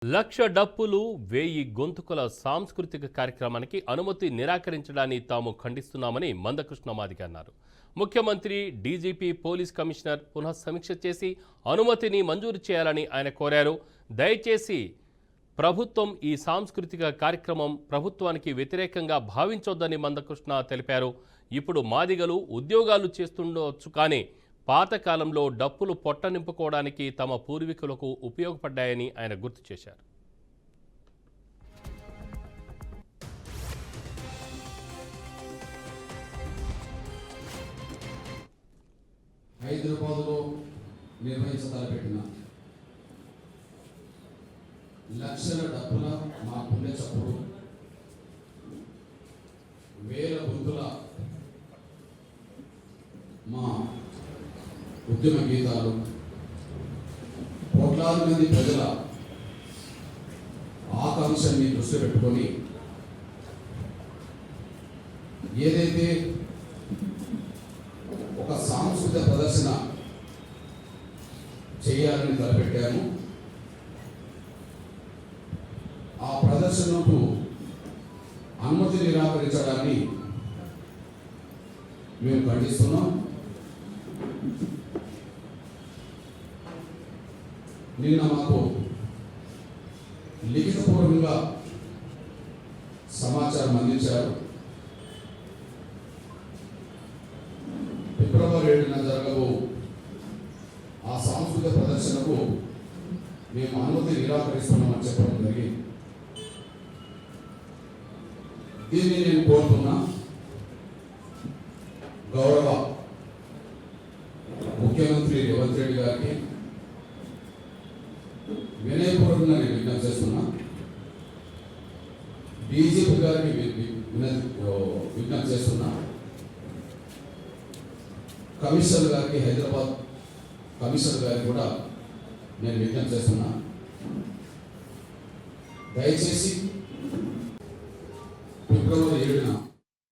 లక్ష డప్పులు 1000 గొంతుకుల సాంస్కృతిక కార్యక్రమానికి అనుమతి నిరాకరించడాన్ని తాము ఖండిస్తున్నామని మందకృష్ణ మాదిగ అన్నారు. ముఖ్యమంత్రి, డీజీపీ, పోలీస్ కమిషనర్ పునః సమీక్ష చేసి అనుమతిని మంజూరు చేయాలని ఆయన కోరారు. దయచేసి ప్రభుత్వం ఈ సాంస్కృతిక కార్యక్రమం ప్రభుత్వానికి వ్యతిరేకంగా భావించొద్దని మందకృష్ణ తెలిపారు. ఇప్పుడు మాదిగలు ఉద్యోగాలు చేస్తుండొచ్చు, కానీ పాతకాలంలో డప్పులు పొట్ట నింపుకోవడానికి తమ పూర్వీకులకు ఉపయోగపడ్డాయని ఆయన గుర్తు చేశారు. హైదరాబాద్లో నిర్వహించతలపెట్టిన లక్షల డప్పుల మా పుణ్య చప్పుడు, వేల గొంతుల మా ఉద్యమ గీతాలు, కోట్లాది మంది ప్రజల ఆకాంక్షని దృష్టి పెట్టుకొని ఏదైతే ఒక సాంస్కృతిక ప్రదర్శన చేయాలని తలపెట్టాము, ఆ ప్రదర్శనకు అనుమతి నిరాకరించడాన్ని మేము ఖండిస్తున్నాం. నిన్న మాకు లిఖితపూర్వకంగా సమాచారం అందించారు. ఫిబ్రవరి 7న జరగబో ఆ సాంస్కృతిక ప్రదర్శనకు మేము అనుమతి నిరాకరిస్తున్నామని చెప్పడం జరిగింది. దీన్ని నేను కోరుతున్నా, గౌరవ ముఖ్యమంత్రి రేవంత్ రెడ్డి గారికి వినయపూర్వకంగా నేను విజ్ఞప్తి చేస్తున్నా, డీజీపీ గారికి విజ్ఞప్తి చేస్తున్నా, కమిషనర్ గారికి, హైదరాబాద్ కమిషనర్ గారికి కూడా నేను విజ్ఞప్తి చేస్తున్నా, దయచేసి ఫిబ్రవరి 7న